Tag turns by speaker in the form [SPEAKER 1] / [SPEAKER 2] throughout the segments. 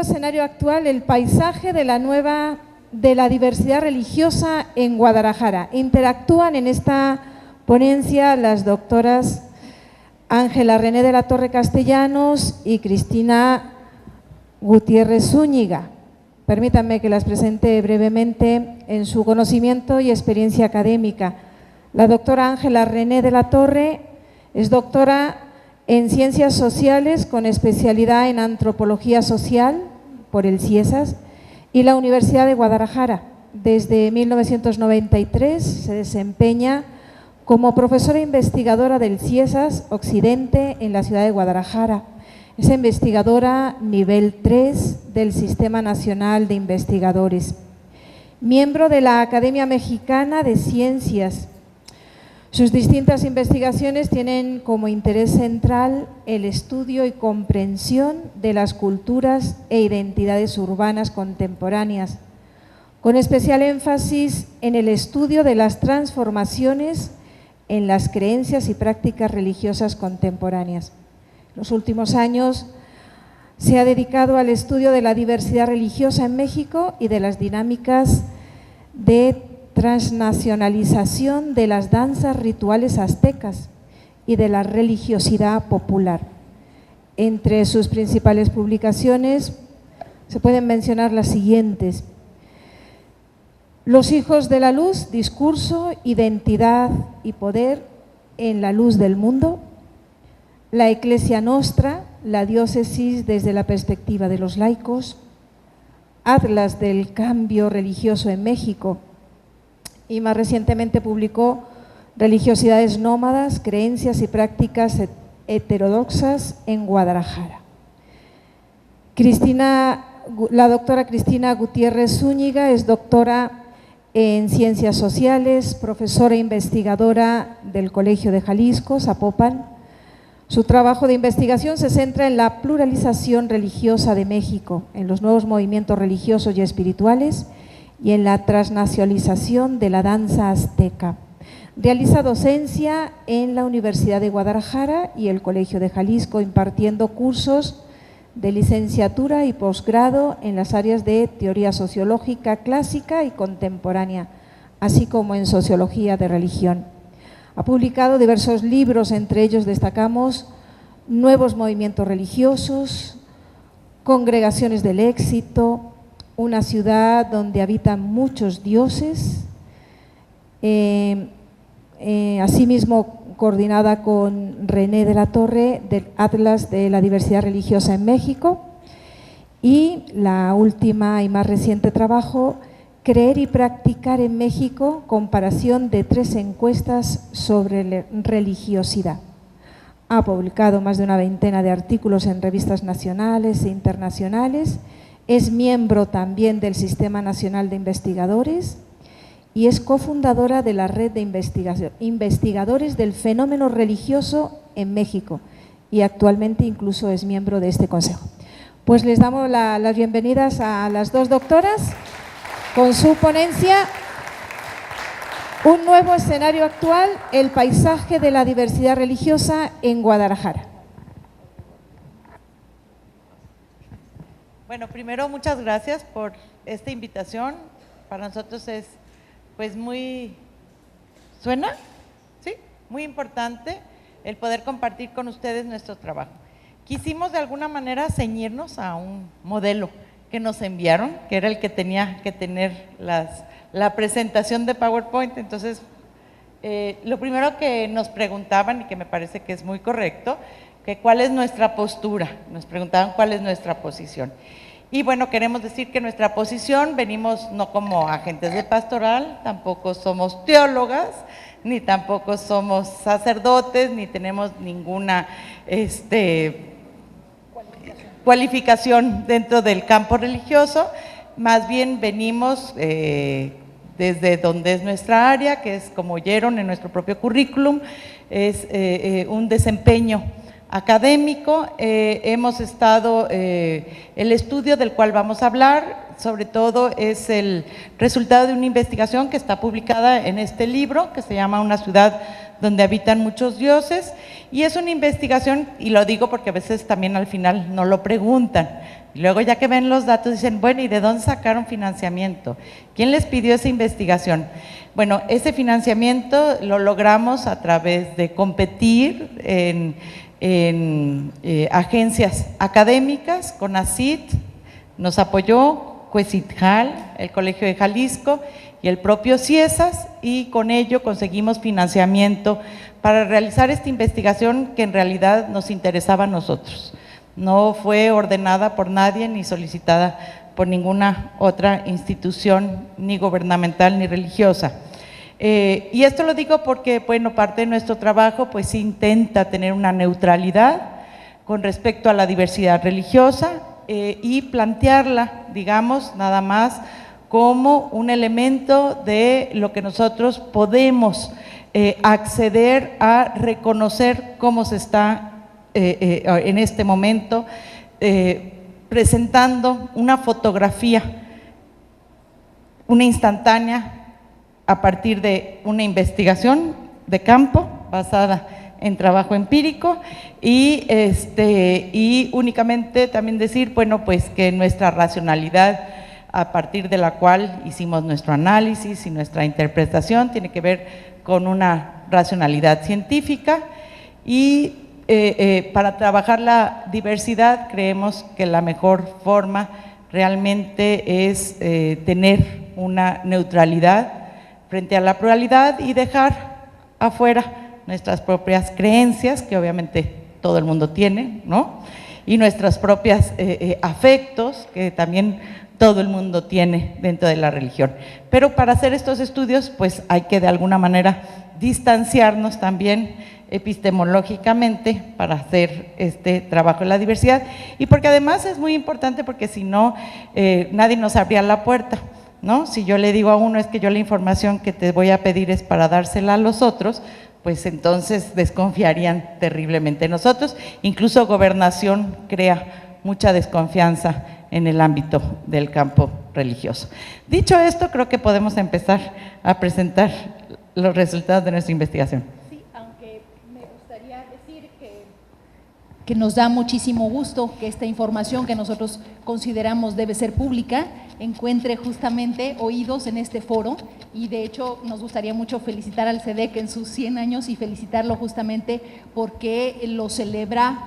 [SPEAKER 1] nuevo escenario actual, el paisaje de la diversidad religiosa en Guadalajara. Interactúan en esta ponencia las doctoras Ángela René de la Torre Castellanos y Cristina Gutiérrez Zúñiga. Permítanme que las presente brevemente en su conocimiento y experiencia académica. La doctora Ángela René de la Torre es doctora en Ciencias Sociales con especialidad en Antropología Social por el CIESAS y la Universidad de Guadalajara. Desde 1993 se desempeña como profesora investigadora del CIESAS Occidente en la ciudad de Guadalajara. Es investigadora nivel 3 del Sistema Nacional de Investigadores. Miembro de la Academia Mexicana de Ciencias. Sus distintas investigaciones tienen como interés central el estudio y comprensión de las culturas e identidades urbanas contemporáneas, con especial énfasis en el estudio de las transformaciones en las creencias y prácticas religiosas contemporáneas. En los últimos años se ha dedicado al estudio de la diversidad religiosa en México y de las dinámicas de transnacionalización de las danzas rituales aztecas y de la religiosidad popular. Entre sus principales publicaciones se pueden mencionar las siguientes: Los hijos de la luz, discurso, identidad y poder en la luz del mundo; La Ecclesia Nostra, la diócesis desde la perspectiva de los laicos; Atlas del cambio religioso en México; y más recientemente publicó Religiosidades nómadas, creencias y prácticas heterodoxas en Guadalajara. La doctora Cristina Gutiérrez Zúñiga es doctora en Ciencias Sociales, profesora e investigadora del Colegio de Jalisco, Zapopan. Su trabajo de investigación se centra en la pluralización religiosa de México, en los nuevos movimientos religiosos y espirituales y en la transnacionalización de la danza azteca. Realiza docencia en la Universidad de Guadalajara y el Colegio de Jalisco, impartiendo cursos de licenciatura y posgrado en las áreas de teoría sociológica clásica y contemporánea, así como en sociología de religión. Ha publicado diversos libros, entre ellos destacamos Nuevos movimientos religiosos, Congregaciones del éxito, Una ciudad donde habitan muchos dioses, asimismo coordinada con René de la Torre del Atlas de la Diversidad Religiosa en México, y la última y más reciente trabajo, Creer y practicar en México, comparación de 3 encuestas sobre religiosidad. Ha publicado más de una veintena de artículos en revistas nacionales e internacionales. Es miembro también del Sistema Nacional de Investigadores y es cofundadora de la Red de Investigadores del Fenómeno Religioso en México, y actualmente incluso es miembro de este consejo. Pues les damos las bienvenidas a las dos doctoras con su ponencia Un nuevo escenario actual, el paisaje de la diversidad religiosa en Guadalajara.
[SPEAKER 2] Bueno, primero muchas gracias por esta invitación. Para nosotros es pues muy, ¿suena? Sí, muy importante el poder compartir con ustedes nuestro trabajo. Quisimos de alguna manera ceñirnos a un modelo que nos enviaron, que era el que tenía que tener la presentación de PowerPoint. Entonces, lo primero que nos preguntaban, y que me parece que es muy correcto, que cuál es nuestra postura, nos preguntaban cuál es nuestra posición. Y bueno, queremos decir que nuestra posición, venimos no como agentes de pastoral, tampoco somos teólogas, ni tampoco somos sacerdotes, ni tenemos ninguna cualificación dentro del campo religioso. Más bien venimos desde donde es nuestra área, que es, como oyeron en nuestro propio currículum, es un desempeño académico. Hemos estado, el estudio del cual vamos a hablar, sobre todo es el resultado de una investigación que está publicada en este libro, que se llama Una ciudad donde habitan muchos dioses, y es una investigación, y lo digo porque a veces también al final no lo preguntan, Y luego ya que ven los datos dicen, bueno, ¿y de dónde sacaron financiamiento? ¿Quién les pidió esa investigación? Bueno, ese financiamiento lo logramos a través de competir en agencias académicas. CONACYT nos apoyó, COECITJAL, el Colegio de Jalisco y el propio CIESAS, y con ello conseguimos financiamiento para realizar esta investigación que en realidad nos interesaba a nosotros. No fue ordenada por nadie ni solicitada por ninguna otra institución, ni gubernamental ni religiosa. Y esto lo digo porque, bueno, parte de nuestro trabajo pues intenta tener una neutralidad con respecto a la diversidad religiosa y plantearla, digamos, nada más como un elemento de lo que nosotros podemos acceder a reconocer cómo se está en este momento presentando una fotografía, una instantánea a partir de una investigación de campo basada en trabajo empírico y únicamente también decir, bueno, pues que nuestra racionalidad a partir de la cual hicimos nuestro análisis y nuestra interpretación tiene que ver con una racionalidad científica y para trabajar la diversidad creemos que la mejor forma realmente es tener una neutralidad frente a la pluralidad y dejar afuera nuestras propias creencias, que obviamente todo el mundo tiene, ¿no? Y nuestros propios afectos, que también todo el mundo tiene dentro de la religión. Pero para hacer estos estudios, pues hay que de alguna manera distanciarnos también epistemológicamente para hacer este trabajo de la diversidad y porque además es muy importante porque si no, nadie nos abría la puerta, ¿no? Si yo le digo a uno es que yo la información que te voy a pedir es para dársela a los otros, pues entonces desconfiarían terriblemente de nosotros. Incluso Gobernación crea mucha desconfianza en el ámbito del campo religioso. Dicho esto, creo que podemos empezar a presentar los resultados de nuestra investigación.
[SPEAKER 3] Sí, aunque me gustaría decir que nos da muchísimo gusto que esta información que nosotros consideramos debe ser pública encuentre justamente oídos en este foro y de hecho nos gustaría mucho felicitar al CEDEC en sus 100 años y felicitarlo justamente porque lo celebra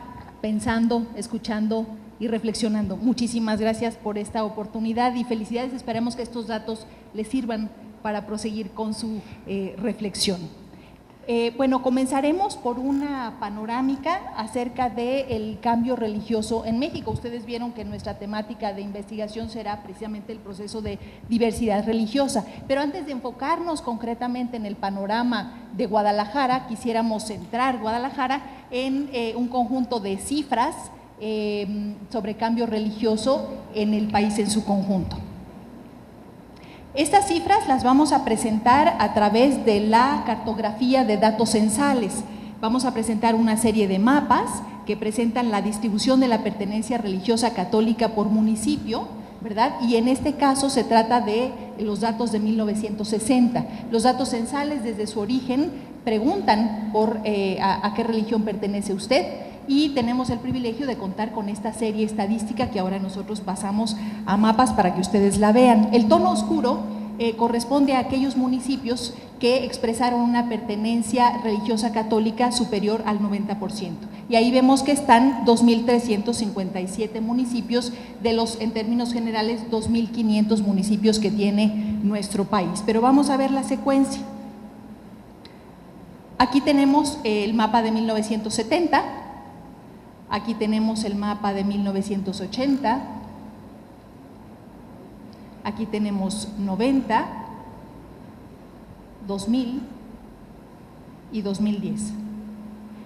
[SPEAKER 3] pensando, escuchando y reflexionando. Muchísimas gracias por esta oportunidad y felicidades, esperemos que estos datos les sirvan para proseguir con su reflexión. Bueno, comenzaremos por una panorámica acerca del cambio religioso en México. Ustedes vieron que nuestra temática de investigación será precisamente el proceso de diversidad religiosa, pero antes de enfocarnos concretamente en el panorama de Guadalajara, quisiéramos centrar Guadalajara en un conjunto de cifras sobre cambio religioso en el país en su conjunto. Estas cifras las vamos a presentar a través de la cartografía de datos censales. Vamos a presentar una serie de mapas que presentan la distribución de la pertenencia religiosa católica por municipio, ¿verdad? Y en este caso se trata de los datos de 1960. Los datos censales desde su origen preguntan por a qué religión pertenece usted y tenemos el privilegio de contar con esta serie estadística que ahora nosotros pasamos a mapas para que ustedes la vean. El tono oscuro corresponde a aquellos municipios que expresaron una pertenencia religiosa católica superior al 90%. Y ahí vemos que están 2.357 municipios de los, en términos generales, 2.500 municipios que tiene nuestro país. Pero vamos a ver la secuencia. Aquí tenemos el mapa de 1970, aquí tenemos el mapa de 1980, aquí tenemos 90, 2000 y 2010.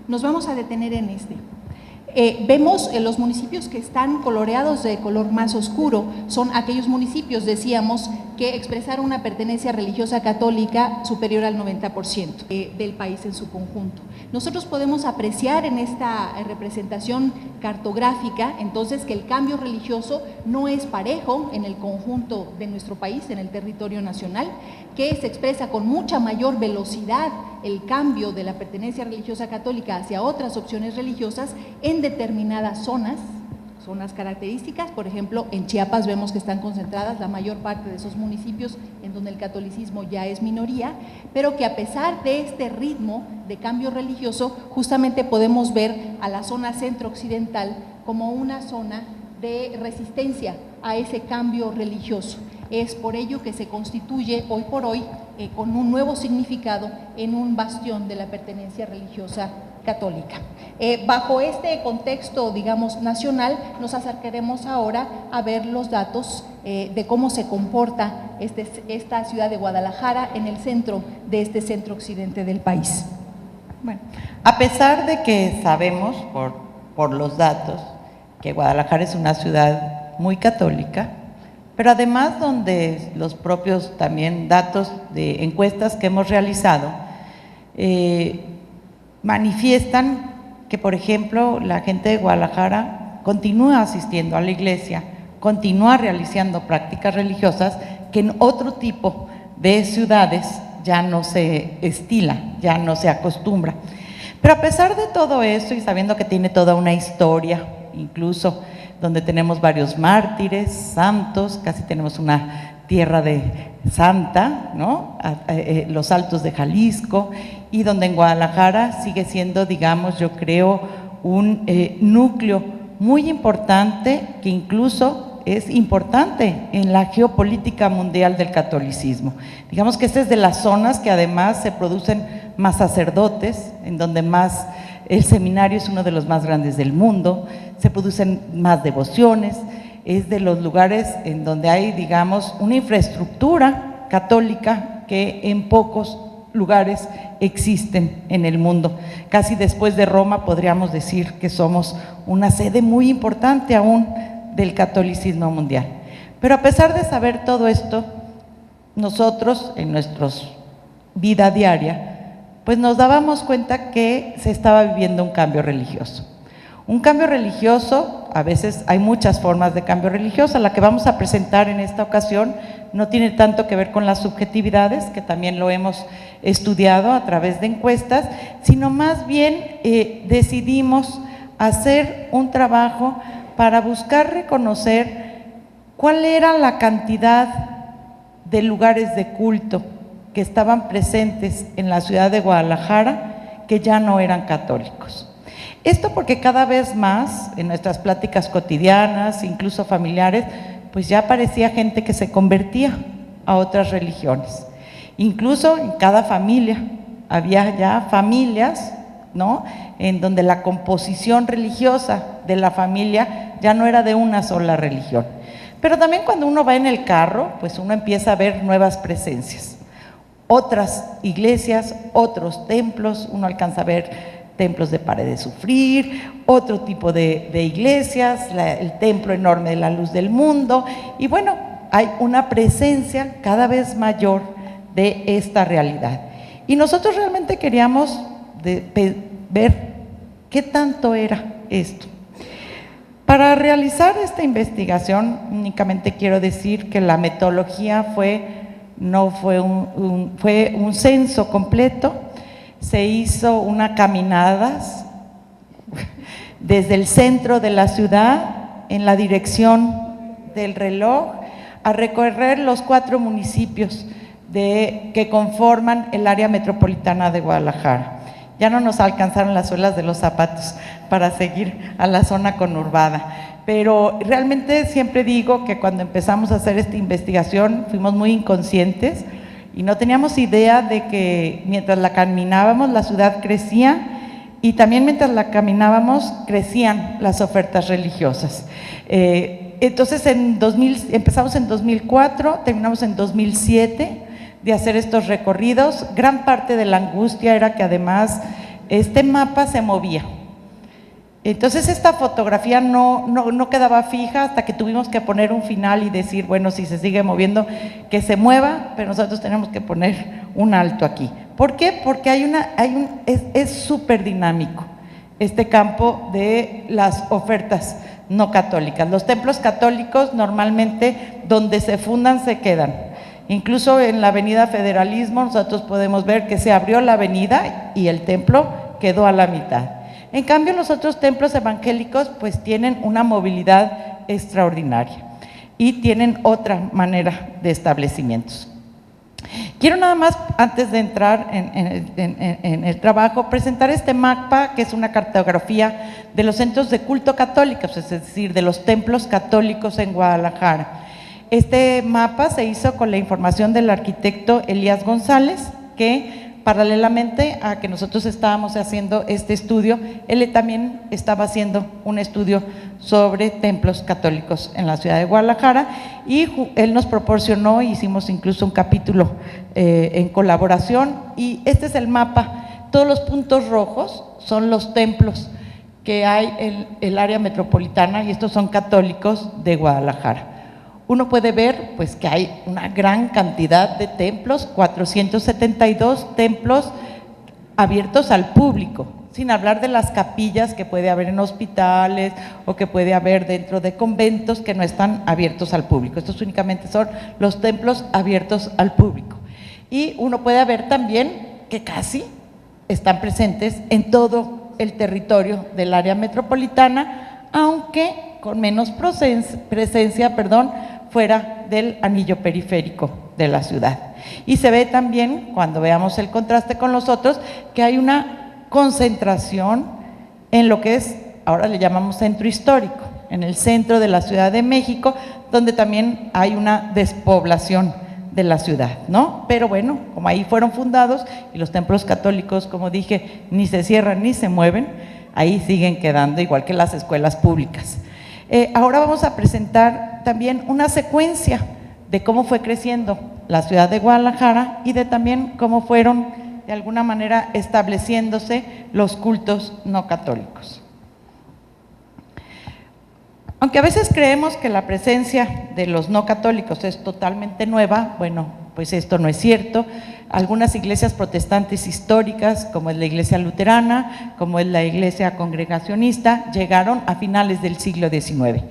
[SPEAKER 3] Nos vamos a detener en este. Vemos los municipios que están coloreados de color más oscuro, son aquellos municipios, decíamos, que expresaron una pertenencia religiosa católica superior al 90% del país en su conjunto. Nosotros podemos apreciar en esta representación cartográfica, entonces, que el cambio religioso no es parejo en el conjunto de nuestro país, en el territorio nacional, que se expresa con mucha mayor velocidad el cambio de la pertenencia religiosa católica hacia otras opciones religiosas en determinadas zonas, zonas características. Por ejemplo, en Chiapas vemos que están concentradas la mayor parte de esos municipios en donde el catolicismo ya es minoría, pero que a pesar de este ritmo de cambio religioso, justamente podemos ver a la zona centro-occidental como una zona de resistencia a ese cambio religioso. Es por ello que se constituye hoy por hoy con un nuevo significado en un bastión de la pertenencia religiosa católica. Bajo este contexto, digamos, nacional, nos acercaremos ahora a ver los datos de cómo se comporta esta ciudad de Guadalajara en el centro de este centro occidente del país.
[SPEAKER 2] Bueno, a pesar de que sabemos por los datos que Guadalajara es una ciudad muy católica, pero además donde los propios también datos de encuestas que hemos realizado manifiestan que, por ejemplo, la gente de Guadalajara continúa asistiendo a la iglesia, continúa realizando prácticas religiosas que en otro tipo de ciudades ya no se estila, ya no se acostumbra. Pero a pesar de todo eso y sabiendo que tiene toda una historia, incluso donde tenemos varios mártires, santos, casi tenemos una tierra de santa, ¿no? Los Altos de Jalisco, y donde en Guadalajara sigue siendo, digamos, yo creo, un núcleo muy importante, que incluso es importante en la geopolítica mundial del catolicismo. Digamos que esta es de las zonas que además se producen más sacerdotes, en donde más el seminario es uno de los más grandes del mundo, se producen más devociones, es de los lugares en donde hay, digamos, una infraestructura católica que en pocos lugares existen en el mundo. Casi después de Roma podríamos decir que somos una sede muy importante aún del catolicismo mundial. Pero a pesar de saber todo esto, nosotros en nuestra vida diaria, pues nos dábamos cuenta que se estaba viviendo un cambio religioso. Un cambio religioso, a veces hay muchas formas de cambio religioso, la que vamos a presentar en esta ocasión no tiene tanto que ver con las subjetividades, que también lo hemos estudiado a través de encuestas, sino más bien decidimos hacer un trabajo para buscar reconocer cuál era la cantidad de lugares de culto que estaban presentes en la ciudad de Guadalajara que ya no eran católicos. Esto porque cada vez más en nuestras pláticas cotidianas, incluso familiares, pues ya aparecía gente que se convertía a otras religiones. Incluso en cada familia había ya familias, ¿no?, en donde la composición religiosa de la familia ya no era de una sola religión. Pero también cuando uno va en el carro, pues uno empieza a ver nuevas presencias. Otras iglesias, otros templos, uno alcanza a ver templos de Pared de Sufrir, otro tipo de iglesias, el templo enorme de la Luz del Mundo, y bueno, hay una presencia cada vez mayor de esta realidad. Y nosotros realmente queríamos ver qué tanto era esto. Para realizar esta investigación, únicamente quiero decir que la metodología fue un censo completo. Se hizo una caminada desde el centro de la ciudad en la dirección del reloj a recorrer los 4 municipios que conforman el área metropolitana de Guadalajara. Ya no nos alcanzaron las suelas de los zapatos para seguir a la zona conurbada, pero realmente siempre digo que cuando empezamos a hacer esta investigación fuimos muy inconscientes y no teníamos idea de que mientras la caminábamos la ciudad crecía y también mientras la caminábamos crecían las ofertas religiosas. Entonces empezamos en 2004, terminamos en 2007 de hacer estos recorridos. Gran parte de la angustia era que además este mapa se movía. Entonces esta fotografía no quedaba fija hasta que tuvimos que poner un final y decir, bueno, si se sigue moviendo, que se mueva, pero nosotros tenemos que poner un alto aquí. ¿Por qué? Porque es súper dinámico este campo de las ofertas no católicas. Los templos católicos normalmente donde se fundan se quedan. Incluso en la avenida Federalismo nosotros podemos ver que se abrió la avenida y el templo quedó a la mitad. En cambio, los otros templos evangélicos pues tienen una movilidad extraordinaria y tienen otra manera de establecimientos. Quiero nada más, antes de entrar en el trabajo, presentar este mapa, que es una cartografía de los centros de culto católicos, es decir, de los templos católicos en Guadalajara. Este mapa se hizo con la información del arquitecto Elías González, que paralelamente a que nosotros estábamos haciendo este estudio, él también estaba haciendo un estudio sobre templos católicos en la ciudad de Guadalajara, y él nos proporcionó, hicimos incluso un capítulo en colaboración, y este es el mapa. Todos los puntos rojos son los templos que hay en el área metropolitana, y estos son católicos de Guadalajara. Uno puede ver pues que hay una gran cantidad de templos, 472 templos abiertos al público, sin hablar de las capillas que puede haber en hospitales o que puede haber dentro de conventos que no están abiertos al público. Estos únicamente son los templos abiertos al público. Y uno puede ver también que casi están presentes en todo el territorio del área metropolitana, aunque con menos presencia, fuera del anillo periférico de la ciudad. Y se ve también, cuando veamos el contraste con los otros, que hay una concentración en lo que es, ahora le llamamos centro histórico, en el centro de la Ciudad de México, donde también hay una despoblación de la ciudad, ¿no? Pero bueno, como ahí fueron fundados, y los templos católicos, como dije, ni se cierran ni se mueven, ahí siguen quedando, igual que las escuelas públicas. Ahora vamos a presentar también una secuencia de cómo fue creciendo la ciudad de Guadalajara y de también cómo fueron de alguna manera estableciéndose los cultos no católicos. Aunque a veces creemos que la presencia de los no católicos es totalmente nueva, bueno, pues esto no es cierto. Algunas iglesias protestantes históricas, como es la iglesia luterana, como es la iglesia congregacionista, llegaron a finales del siglo XIX.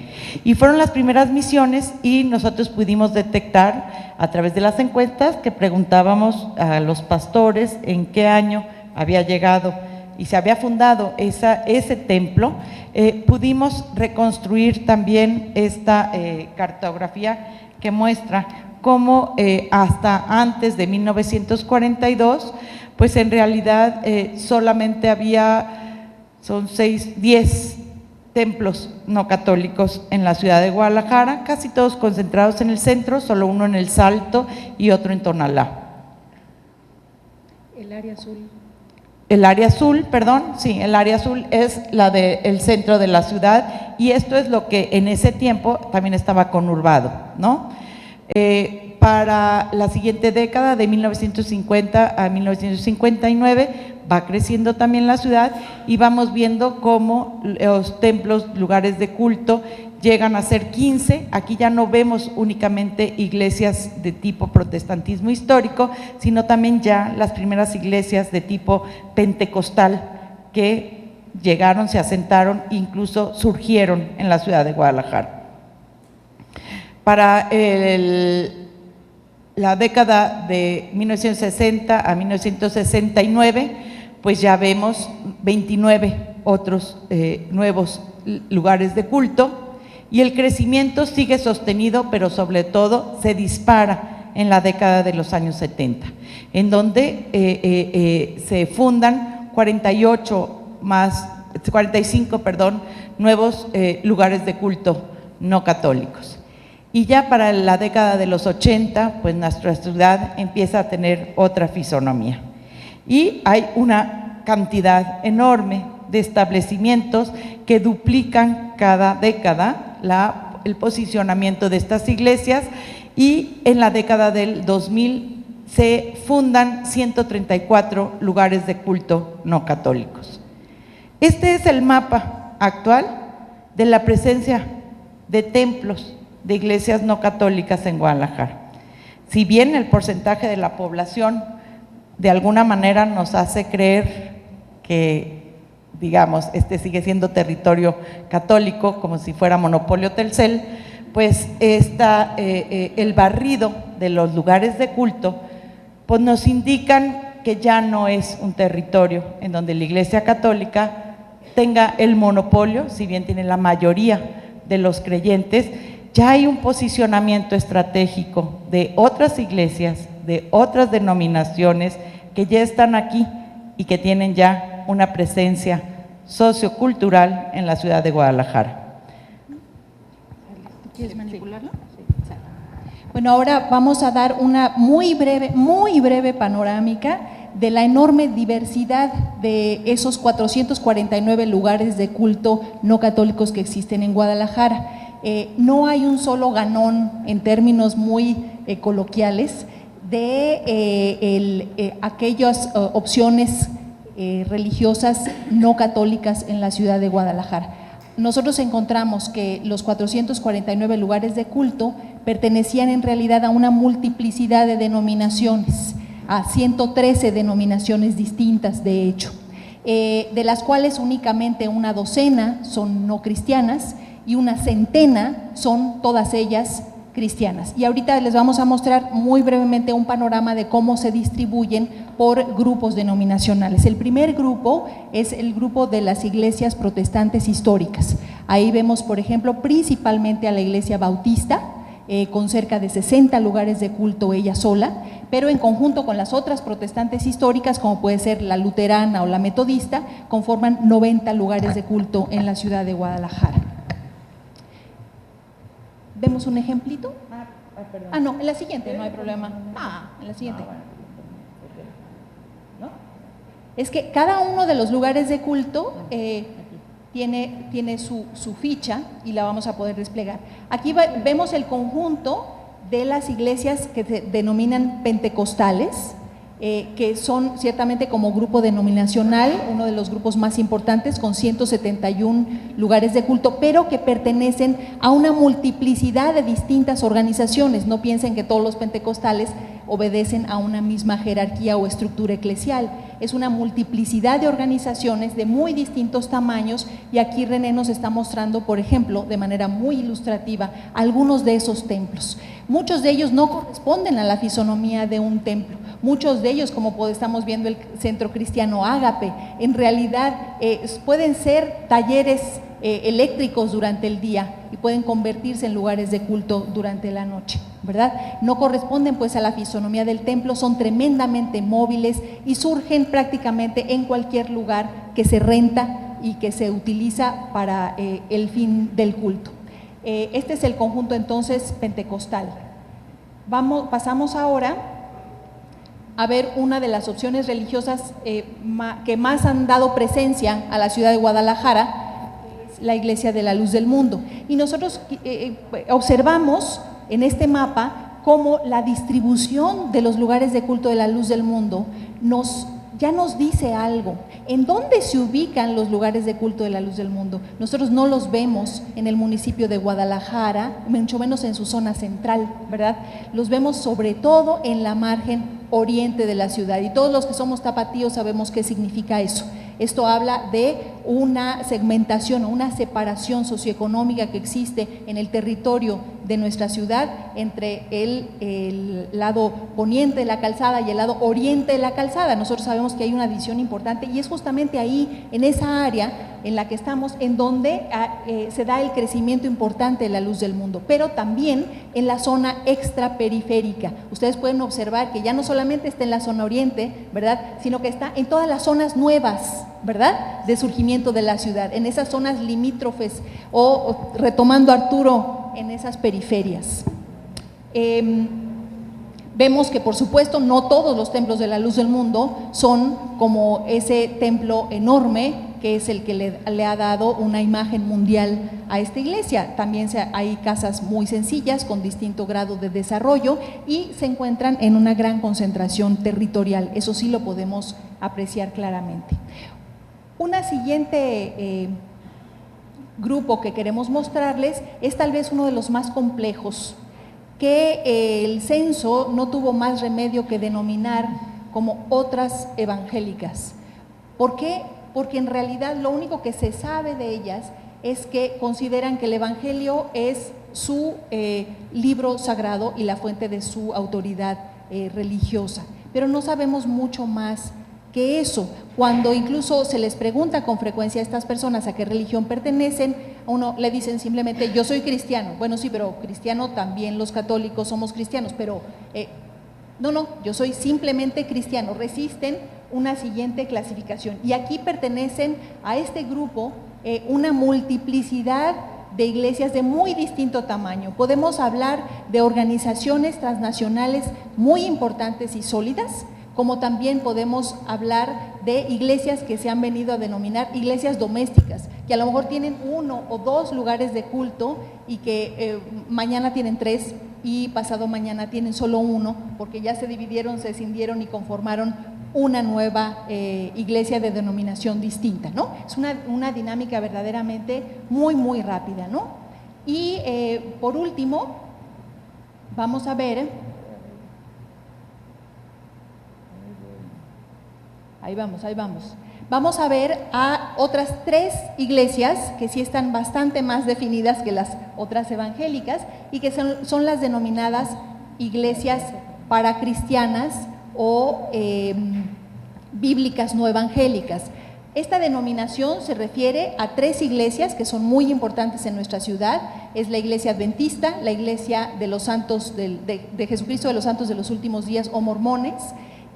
[SPEAKER 2] Y fueron las primeras misiones, y nosotros pudimos detectar a través de las encuestas que preguntábamos a los pastores en qué año había llegado y se había fundado ese templo. Pudimos reconstruir también esta cartografía que muestra cómo hasta antes de 1942, pues en realidad solamente había, 10 templos no católicos en la ciudad de Guadalajara, casi todos concentrados en el centro, solo uno en El Salto y otro en Tonalá.
[SPEAKER 3] El área azul.
[SPEAKER 2] El área azul, sí, el área azul es la del centro de la ciudad, y esto es lo que en ese tiempo también estaba conurbado, ¿no? Para la siguiente década, de 1950 a 1959, va creciendo también la ciudad, y vamos viendo cómo los templos, lugares de culto, llegan a ser 15. Aquí ya no vemos únicamente iglesias de tipo protestantismo histórico, sino también ya las primeras iglesias de tipo pentecostal que llegaron, se asentaron, incluso surgieron en la ciudad de Guadalajara. Para la década de 1960 a 1969, pues ya vemos 29 otros nuevos lugares de culto, y el crecimiento sigue sostenido, pero sobre todo se dispara en la década de los años 70, en donde se fundan 45 nuevos lugares de culto no católicos. Y ya para la década de los 80, pues nuestra ciudad empieza a tener otra fisonomía. Y hay una cantidad enorme de establecimientos que duplican cada década el posicionamiento de estas iglesias, y en la década del 2000 se fundan 134 lugares de culto no católicos. Este es el mapa actual de la presencia de templos de iglesias no católicas en Guadalajara. Si bien el porcentaje de la población de alguna manera nos hace creer que, digamos, este sigue siendo territorio católico, como si fuera monopolio Telcel, pues el barrido de los lugares de culto pues nos indican que ya no es un territorio en donde la Iglesia Católica tenga el monopolio, si bien tiene la mayoría de los creyentes, ya hay un posicionamiento estratégico de otras iglesias, de otras denominaciones que ya están aquí y que tienen ya una presencia sociocultural en la ciudad de Guadalajara.
[SPEAKER 3] ¿Quieres manipularlo? Bueno, ahora vamos a dar una muy breve panorámica de la enorme diversidad de esos 449 lugares de culto no católicos que existen en Guadalajara. No hay un solo ganón en términos muy coloquiales de aquellas opciones religiosas no católicas en la ciudad de Guadalajara. Nosotros encontramos que los 449 lugares de culto pertenecían en realidad a una multiplicidad de denominaciones, a 113 denominaciones distintas, de hecho, de las cuales únicamente una docena son no cristianas y una centena son todas ellas cristianas. Y ahorita les vamos a mostrar muy brevemente un panorama de cómo se distribuyen por grupos denominacionales. El primer grupo es el grupo de las iglesias protestantes históricas. Ahí vemos, por ejemplo, principalmente a la iglesia bautista, con cerca de 60 lugares de culto ella sola, pero en conjunto con las otras protestantes históricas, como puede ser la luterana o la metodista, conforman 90 lugares de culto en la ciudad de Guadalajara. ¿Vemos un ejemplito? No, en la siguiente, no hay problema. En la siguiente. ¿No? Es que cada uno de los lugares de culto tiene su ficha y la vamos a poder desplegar. Aquí vemos el conjunto de las iglesias que se denominan pentecostales, que son ciertamente como grupo denominacional, uno de los grupos más importantes con 171 lugares de culto, pero que pertenecen a una multiplicidad de distintas organizaciones. No piensen que todos los pentecostales obedecen a una misma jerarquía o estructura eclesial. Es una multiplicidad de organizaciones de muy distintos tamaños y aquí René nos está mostrando, por ejemplo, de manera muy ilustrativa, algunos de esos templos. Muchos de ellos no corresponden a la fisonomía de un templo. Muchos de ellos, como estamos viendo el Centro Cristiano Ágape, en realidad pueden ser talleres eléctricos durante el día y pueden convertirse en lugares de culto durante la noche, ¿verdad? No corresponden pues a la fisonomía del templo, son tremendamente móviles y surgen prácticamente en cualquier lugar que se renta y que se utiliza para el fin del culto. Este es el conjunto entonces pentecostal. Pasamos ahora a ver una de las opciones religiosas que más han dado presencia a la ciudad de Guadalajara, la Iglesia de la Luz del Mundo. Y nosotros observamos en este mapa cómo la distribución de los lugares de culto de la Luz del Mundo ya nos dice algo. ¿En dónde se ubican los lugares de culto de la Luz del Mundo? Nosotros no los vemos en el municipio de Guadalajara, mucho menos en su zona central, ¿verdad? Los vemos sobre todo en la margen oriente de la ciudad y todos los que somos tapatíos sabemos qué significa eso. Esto habla de una segmentación o una separación socioeconómica que existe en el territorio de nuestra ciudad entre el lado poniente de la calzada y el lado oriente de la calzada. Nosotros sabemos que hay una división importante y es justamente ahí, en esa área en la que estamos, en donde se da el crecimiento importante de la Luz del Mundo, pero también en la zona extraperiférica. Ustedes pueden observar que ya no solamente está en la zona oriente, ¿verdad?, sino que está en todas las zonas nuevas, ¿verdad?, de surgimiento de la ciudad, en esas zonas limítrofes o retomando Arturo, en esas periferias. Vemos que, por supuesto, no todos los templos de la Luz del Mundo son como ese templo enorme que es el que le ha dado una imagen mundial a esta iglesia. También hay casas muy sencillas con distinto grado de desarrollo y se encuentran en una gran concentración territorial. Eso sí lo podemos apreciar claramente. Una siguiente grupo que queremos mostrarles es tal vez uno de los más complejos, que el censo no tuvo más remedio que denominar como otras evangélicas. ¿Por qué? Porque en realidad lo único que se sabe de ellas es que consideran que el Evangelio es su libro sagrado y la fuente de su autoridad religiosa, pero no sabemos mucho más que eso. Cuando incluso se les pregunta con frecuencia a estas personas a qué religión pertenecen, a uno le dicen simplemente, yo soy cristiano. Bueno, sí, pero cristiano también los católicos somos cristianos, pero no, yo soy simplemente cristiano. Resisten una siguiente clasificación. Y aquí pertenecen a este grupo una multiplicidad de iglesias de muy distinto tamaño. Podemos hablar de organizaciones transnacionales muy importantes y sólidas, como también podemos hablar de iglesias que se han venido a denominar iglesias domésticas, que a lo mejor tienen 1 o 2 lugares de culto y que mañana tienen 3 y pasado mañana tienen solo 1, porque ya se dividieron, se escindieron y conformaron una nueva iglesia de denominación distinta, ¿no? Es una dinámica verdaderamente muy rápida, ¿no? Y por último, vamos a ver, ahí vamos. Vamos a ver a otras 3 iglesias que sí están bastante más definidas que las otras evangélicas y que son las denominadas iglesias paracristianas o bíblicas no evangélicas. Esta denominación se refiere a 3 iglesias que son muy importantes en nuestra ciudad. Es la Iglesia Adventista, la Iglesia de los Santos de Jesucristo de los Santos de los Últimos Días o Mormones,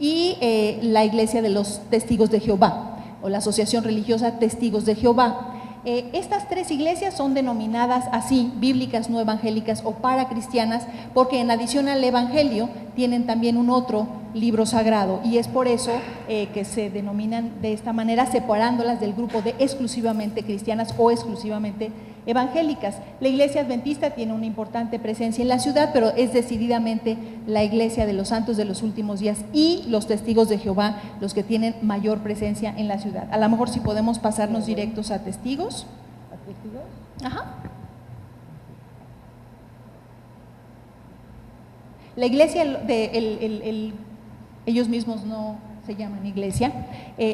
[SPEAKER 3] y la Iglesia de los Testigos de Jehová o la Asociación Religiosa Testigos de Jehová. Estas 3 iglesias son denominadas así, bíblicas no evangélicas o paracristianas, porque en adición al evangelio tienen también un otro libro sagrado, y es por eso que se denominan de esta manera, separándolas del grupo de exclusivamente cristianas o exclusivamente evangélicas. La Iglesia Adventista tiene una importante presencia en la ciudad, pero es decididamente la Iglesia de los Santos de los Últimos Días y los Testigos de Jehová los que tienen mayor presencia en la ciudad. A lo mejor si podemos pasarnos directos a testigos.
[SPEAKER 2] ¿A testigos?
[SPEAKER 3] Ajá. La iglesia, ellos mismos no se llaman iglesia.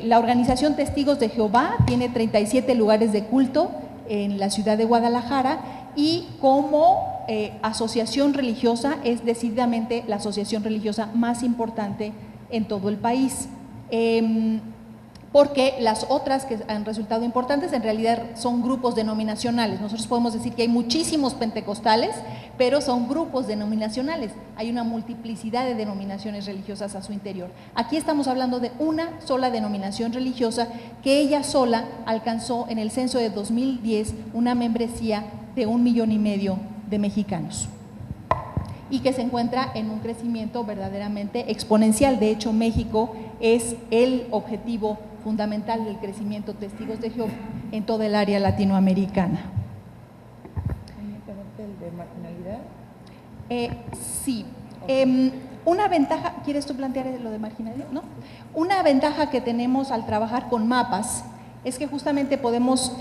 [SPEAKER 3] La organización Testigos de Jehová tiene 37 lugares de culto en la ciudad de Guadalajara, y como asociación religiosa es decididamente la asociación religiosa más importante en todo el país. Porque las otras que han resultado importantes en realidad son grupos denominacionales. Nosotros podemos decir que hay muchísimos pentecostales, pero son grupos denominacionales. Hay una multiplicidad de denominaciones religiosas a su interior. Aquí estamos hablando de una sola denominación religiosa que ella sola alcanzó en el censo de 2010 una membresía de 1,5 millones de mexicanos, y que se encuentra en un crecimiento verdaderamente exponencial. De hecho, México es el objetivo fundamental del crecimiento Testigos de Jehová en toda el área latinoamericana.
[SPEAKER 2] ¿Únicamente el de marginalidad?
[SPEAKER 3] Sí. Una ventaja, ¿quieres tú plantear lo de marginalidad? ¿No? Una ventaja que tenemos al trabajar con mapas es que justamente podemos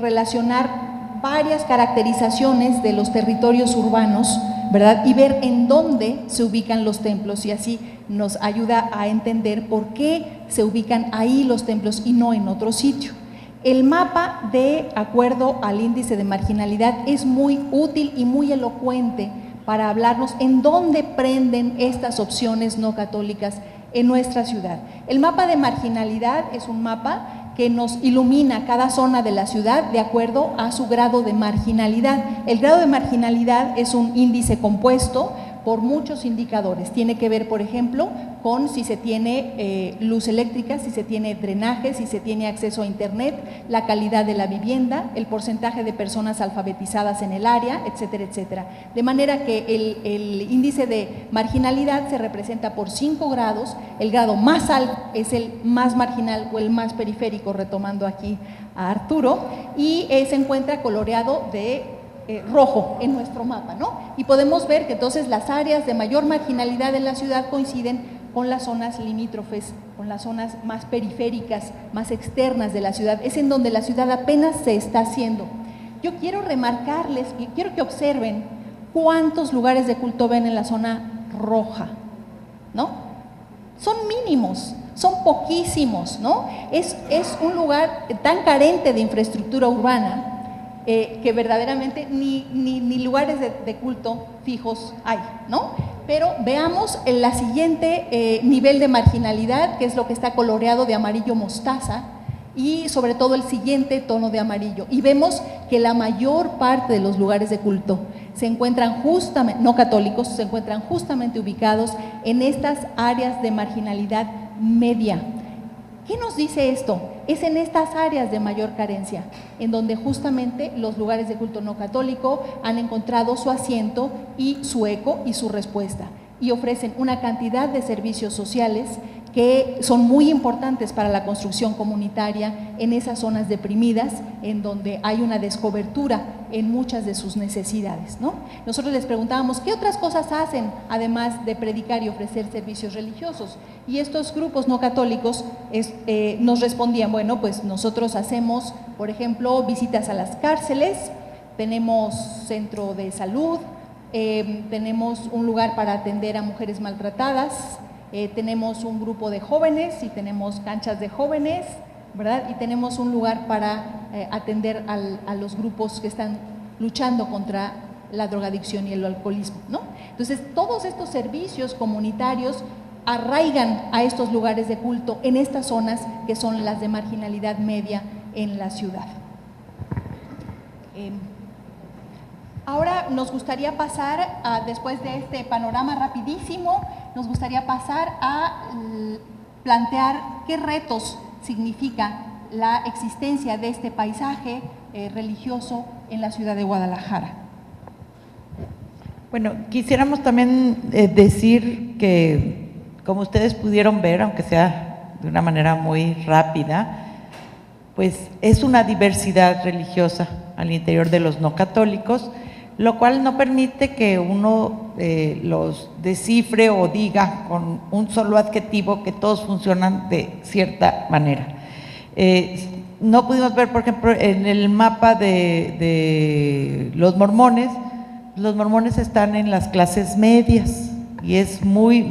[SPEAKER 3] relacionar varias caracterizaciones de los territorios urbanos, ¿verdad? Y ver en dónde se ubican los templos, y así nos ayuda a entender por qué se ubican ahí los templos y no en otro sitio. El mapa, de acuerdo al índice de marginalidad, es muy útil y muy elocuente para hablarnos en dónde prenden estas opciones no católicas en nuestra ciudad. El mapa de marginalidad es un mapa que nos ilumina cada zona de la ciudad de acuerdo a su grado de marginalidad. El grado de marginalidad es un índice compuesto por muchos indicadores. Tiene que ver, por ejemplo, con si se tiene luz eléctrica, si se tiene drenaje, si se tiene acceso a internet, la calidad de la vivienda, el porcentaje de personas alfabetizadas en el área, etcétera, etcétera. De manera que el índice de marginalidad se representa por 5 grados. El grado más alto es el más marginal o el más periférico, retomando aquí a Arturo, y se encuentra coloreado de rojo en nuestro mapa, ¿no? Y podemos ver que entonces las áreas de mayor marginalidad en la ciudad coinciden con las zonas limítrofes, con las zonas más periféricas, más externas de la ciudad. Es en donde la ciudad apenas se está haciendo. Yo quiero remarcarles, y quiero que observen cuántos lugares de culto ven en la zona roja, ¿no? Son mínimos, son poquísimos, ¿no? Es un lugar tan carente de infraestructura urbana que verdaderamente ni lugares de culto fijos hay, ¿no? Pero veamos el siguiente nivel de marginalidad, que es lo que está coloreado de amarillo mostaza, y sobre todo el siguiente tono de amarillo. Y vemos que la mayor parte de los lugares de culto se encuentran justamente, no católicos, se encuentran justamente ubicados en estas áreas de marginalidad media. ¿Qué nos dice esto? Es en estas áreas de mayor carencia, en donde justamente los lugares de culto no católico han encontrado su asiento y su eco y su respuesta, y ofrecen una cantidad de servicios sociales que son muy importantes para la construcción comunitaria en esas zonas deprimidas, en donde hay una descobertura en muchas de sus necesidades, ¿no? Nosotros les preguntábamos, ¿qué otras cosas hacen además de predicar y ofrecer servicios religiosos? Y estos grupos no católicos nos respondían, bueno, pues nosotros hacemos, por ejemplo, visitas a las cárceles, tenemos centro de salud, tenemos un lugar para atender a mujeres maltratadas, tenemos un grupo de jóvenes y tenemos canchas de jóvenes, ¿verdad? Y tenemos un lugar para atender a los grupos que están luchando contra la drogadicción y el alcoholismo, ¿no? Entonces, todos estos servicios comunitarios arraigan a estos lugares de culto en estas zonas que son las de marginalidad media en la ciudad. Ahora nos gustaría pasar, después de este panorama rapidísimo, nos gustaría pasar a plantear qué retos significa la existencia de este paisaje religioso en la ciudad de Guadalajara.
[SPEAKER 2] Bueno, quisiéramos también decir que, como ustedes pudieron ver, aunque sea de una manera muy rápida, pues es una diversidad religiosa al interior de los no católicos, lo cual no permite que uno los descifre o diga con un solo adjetivo que todos funcionan de cierta manera. No pudimos ver, por ejemplo, en el mapa de los mormones están en las clases medias y es muy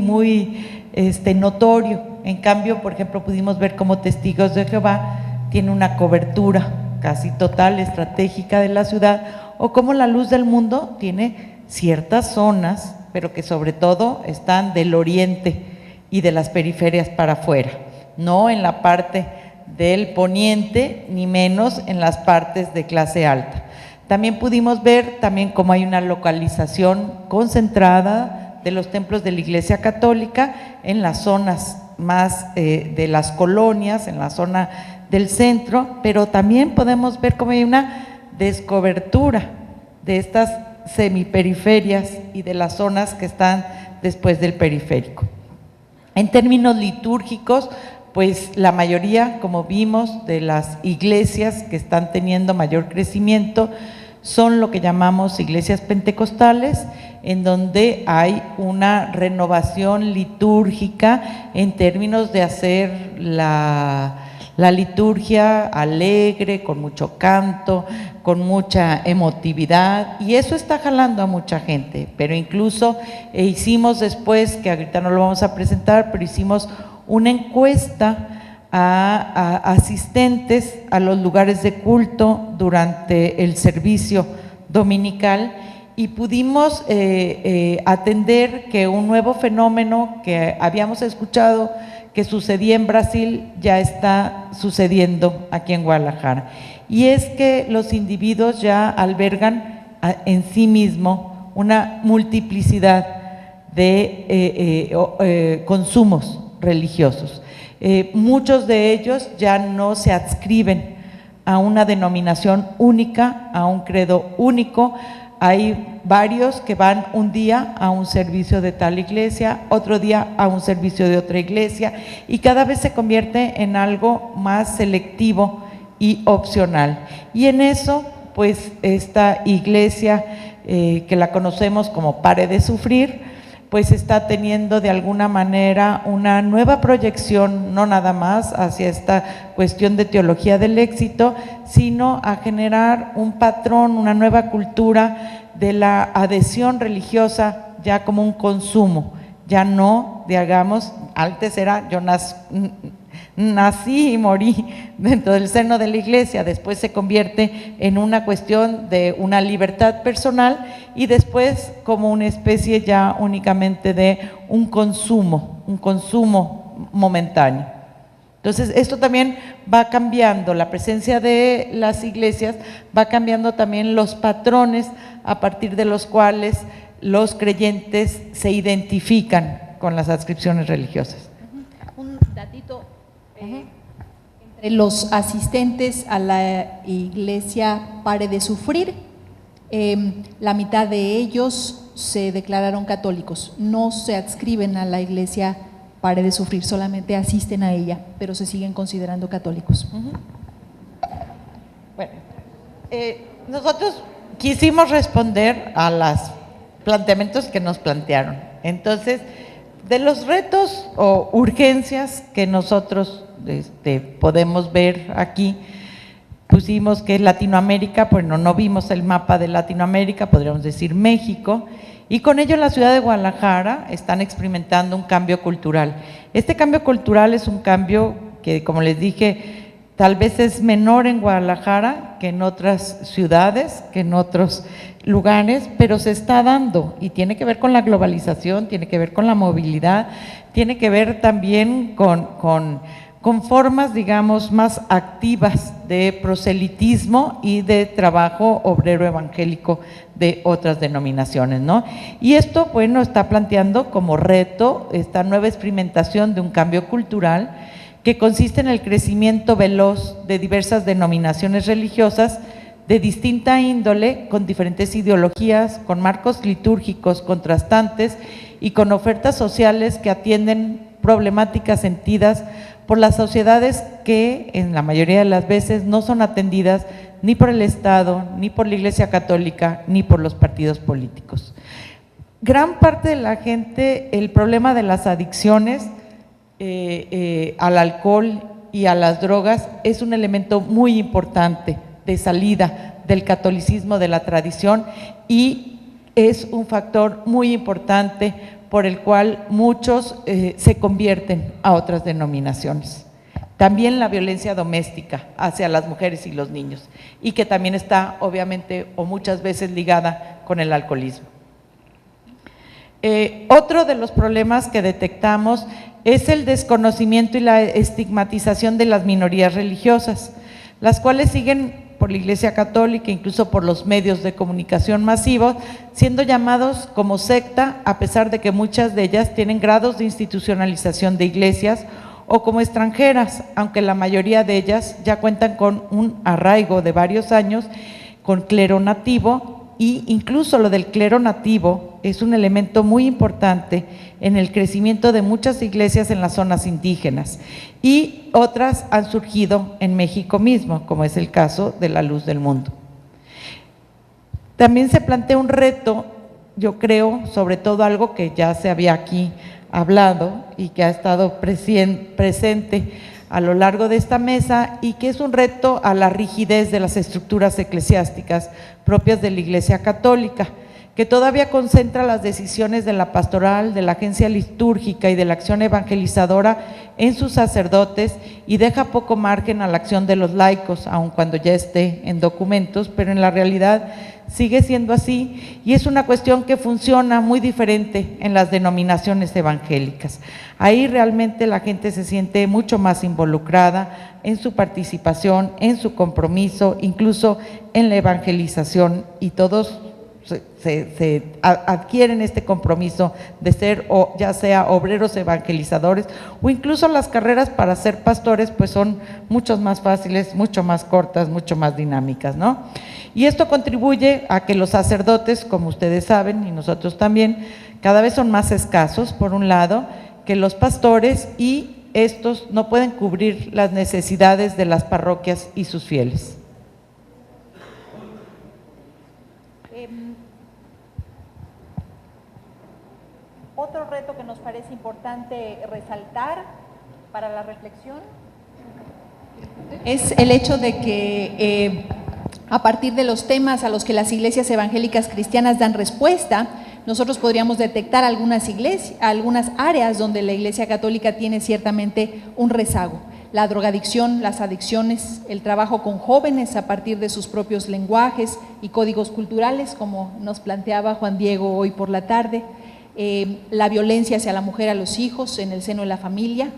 [SPEAKER 2] notorio. En cambio, por ejemplo, pudimos ver cómo Testigos de Jehová tiene una cobertura casi total, estratégica de la ciudad, o como la Luz del Mundo tiene ciertas zonas, pero que sobre todo están del oriente y de las periferias para afuera, no en la parte del poniente, ni menos en las partes de clase alta. También pudimos ver cómo hay una localización concentrada de los templos de la Iglesia Católica en las zonas más de las colonias, en la zona del centro, pero también podemos ver cómo hay una descobertura de estas semiperiferias y de las zonas que están después del periférico. En términos litúrgicos, pues la mayoría, como vimos, de las iglesias que están teniendo mayor crecimiento son lo que llamamos iglesias pentecostales, en donde hay una renovación litúrgica en términos de hacer la liturgia alegre, con mucho canto, con mucha emotividad, y eso está jalando a mucha gente. Pero incluso hicimos después, que ahorita no lo vamos a presentar, pero hicimos una encuesta a asistentes a los lugares de culto durante el servicio dominical, y pudimos atender que un nuevo fenómeno que habíamos escuchado que sucedía en Brasil ya está sucediendo aquí en Guadalajara, y es que los individuos ya albergan en sí mismo una multiplicidad de consumos religiosos. Muchos de ellos ya no se adscriben a una denominación única, a un credo único. Hay varios que van un día a un servicio de tal iglesia, otro día a un servicio de otra iglesia, y cada vez se convierte en algo más selectivo y opcional. Y en eso, pues esta iglesia que la conocemos como Pare de Sufrir, pues está teniendo de alguna manera una nueva proyección, no nada más hacia esta cuestión de teología del éxito, sino a generar un patrón, una nueva cultura de la adhesión religiosa ya como un consumo, ya no, digamos, antes era nací y morí dentro del seno de la iglesia, después se convierte en una cuestión de una libertad personal y después como una especie ya únicamente de un consumo momentáneo. Entonces, esto también va cambiando, la presencia de las iglesias va cambiando también los patrones a partir de los cuales los creyentes se identifican con las adscripciones religiosas.
[SPEAKER 3] Un datito, entre los asistentes a la iglesia Pare de Sufrir, la mitad de ellos se declararon católicos, no se adscriben a la iglesia Pare de Sufrir, solamente asisten a ella, pero se siguen considerando católicos.
[SPEAKER 2] Bueno, nosotros quisimos responder a los planteamientos que nos plantearon. Entonces, de los retos o urgencias que nosotros podemos ver aquí, pusimos que Latinoamérica, bueno, no vimos el mapa de Latinoamérica, podríamos decir México, y con ello en la ciudad de Guadalajara están experimentando un cambio cultural. Este cambio cultural es un cambio que, como les dije, tal vez es menor en Guadalajara que en otras ciudades, que en otros lugares, pero se está dando y tiene que ver con la globalización, tiene que ver con la movilidad, tiene que ver también con formas, digamos, más activas de proselitismo y de trabajo obrero evangélico de otras denominaciones, ¿no? Y esto, bueno, está planteando como reto esta nueva experimentación de un cambio cultural que consiste en el crecimiento veloz de diversas denominaciones religiosas de distinta índole, con diferentes ideologías, con marcos litúrgicos contrastantes y con ofertas sociales que atienden problemáticas sentidas por las sociedades que en la mayoría de las veces no son atendidas ni por el Estado, ni por la Iglesia Católica, ni por los partidos políticos. Gran parte de la gente, el problema de las adicciones al alcohol y a las drogas es un elemento muy importante de salida del catolicismo, de la tradición, y es un factor muy importante por el cual muchos se convierten a otras denominaciones. También la violencia doméstica hacia las mujeres y los niños, y que también está obviamente o muchas veces ligada con el alcoholismo. Otro de los problemas que detectamos es el desconocimiento y la estigmatización de las minorías religiosas, las cuales siguen por la Iglesia Católica, incluso por los medios de comunicación masivos, siendo llamados como secta, a pesar de que muchas de ellas tienen grados de institucionalización de iglesias, o como extranjeras, aunque la mayoría de ellas ya cuentan con un arraigo de varios años, con clero nativo, y incluso lo del clero nativo es un elemento muy importante en el crecimiento de muchas iglesias en las zonas indígenas, y otras han surgido en México mismo, como es el caso de la Luz del Mundo. También se plantea un reto, yo creo, sobre todo algo que ya se había aquí hablado y que ha estado presente a lo largo de esta mesa, y que es un reto a la rigidez de las estructuras eclesiásticas propias de la Iglesia Católica, que todavía concentra las decisiones de la pastoral, de la agencia litúrgica y de la acción evangelizadora en sus sacerdotes, y deja poco margen a la acción de los laicos, aun cuando ya esté en documentos, pero en la realidad sigue siendo así, y es una cuestión que funciona muy diferente en las denominaciones evangélicas. Ahí realmente la gente se siente mucho más involucrada en su participación, en su compromiso, incluso en la evangelización, y todos se adquieren este compromiso de ser, o ya sea obreros evangelizadores, o incluso las carreras para ser pastores, pues son mucho más fáciles, mucho más cortas, mucho más dinámicas, ¿no? Y esto contribuye a que los sacerdotes, como ustedes saben, y nosotros también, cada vez son más escasos, por un lado, que los pastores, y estos no pueden cubrir las necesidades de las parroquias y sus fieles.
[SPEAKER 3] Otro reto que nos parece importante resaltar para la reflexión es el hecho de que a partir de los temas a los que las iglesias evangélicas cristianas dan respuesta, nosotros podríamos detectar algunas áreas donde la Iglesia Católica tiene ciertamente un rezago. La drogadicción, las adicciones, el trabajo con jóvenes a partir de sus propios lenguajes y códigos culturales, como nos planteaba Juan Diego hoy por la tarde, la violencia hacia la mujer, a los hijos en el seno de la familia,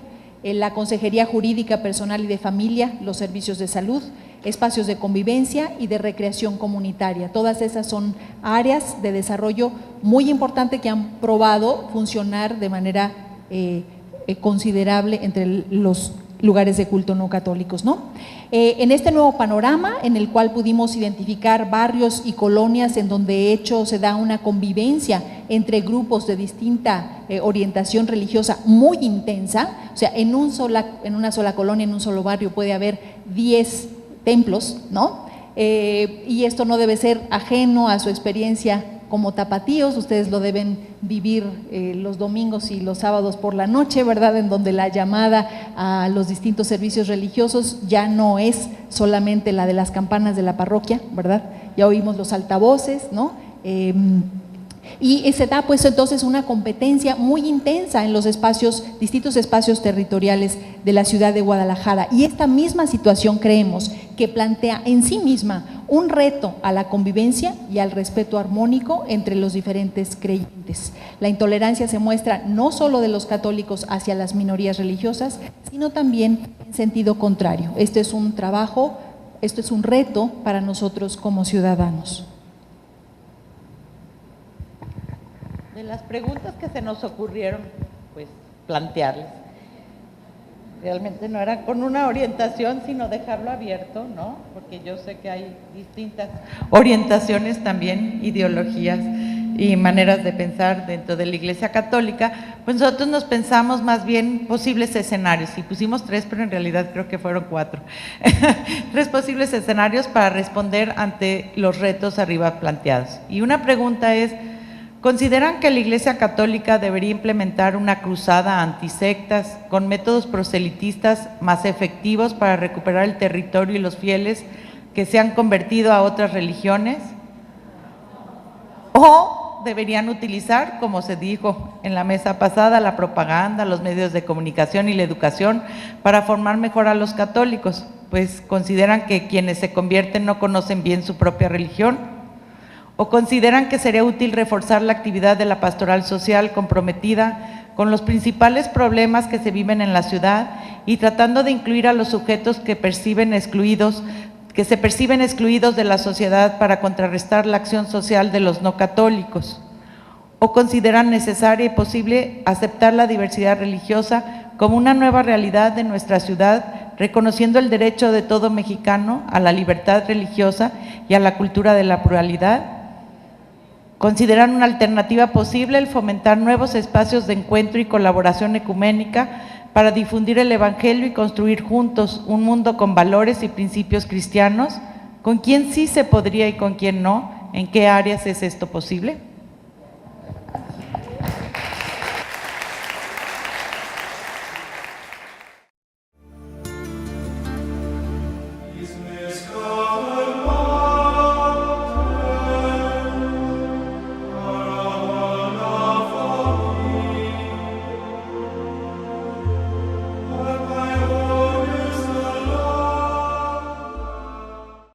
[SPEAKER 3] la consejería jurídica personal y de familia, los servicios de salud, espacios de convivencia y de recreación comunitaria. Todas esas son áreas de desarrollo muy importante que han probado funcionar de manera considerable entre los lugares de culto no católicos, ¿no? En este nuevo panorama en el cual pudimos identificar barrios y colonias en donde de hecho se da una convivencia entre grupos de distinta orientación religiosa muy intensa, o sea, en una sola colonia, en un solo barrio puede haber 10 templos, ¿no? Y esto no debe ser ajeno a su experiencia como tapatíos, ustedes lo deben vivir los domingos y los sábados por la noche, ¿verdad? En donde la llamada a los distintos servicios religiosos ya no es solamente la de las campanas de la parroquia, ¿verdad? Ya oímos los altavoces, ¿no? Y se da pues entonces una competencia muy intensa en los distintos espacios territoriales de la ciudad de Guadalajara, y esta misma situación creemos que plantea en sí misma un reto a la convivencia y al respeto armónico entre los diferentes creyentes. La intolerancia se muestra no solo de los católicos hacia las minorías religiosas, sino también en sentido contrario. Este es un trabajo, esto es un reto para nosotros como ciudadanos.
[SPEAKER 2] De las preguntas que se nos ocurrieron, pues plantearles, realmente no era con una orientación, sino dejarlo abierto, ¿no? Porque yo sé que hay distintas orientaciones también, ideologías y maneras de pensar dentro de la Iglesia Católica. Pues nosotros nos pensamos más bien posibles escenarios, y pusimos 3, pero en realidad creo que fueron 4. 3 posibles escenarios para responder ante los retos arriba planteados. Y una pregunta es: ¿consideran que la Iglesia Católica debería implementar una cruzada antisectas con métodos proselitistas más efectivos para recuperar el territorio y los fieles que se han convertido a otras religiones? ¿O deberían utilizar, como se dijo en la mesa pasada, la propaganda, los medios de comunicación y la educación para formar mejor a los católicos? Pues consideran que quienes se convierten no conocen bien su propia religión. ¿O consideran que sería útil reforzar la actividad de la pastoral social comprometida con los principales problemas que se viven en la ciudad y tratando de incluir a los sujetos que se perciben excluidos de la sociedad para contrarrestar la acción social de los no católicos? ¿O consideran necesaria y posible aceptar la diversidad religiosa como una nueva realidad de nuestra ciudad, reconociendo el derecho de todo mexicano a la libertad religiosa y a la cultura de la pluralidad? ¿Consideran una alternativa posible el fomentar nuevos espacios de encuentro y colaboración ecuménica para difundir el Evangelio y construir juntos un mundo con valores y principios cristianos? ¿Con quién sí se podría y con quién no? ¿En qué áreas es esto posible?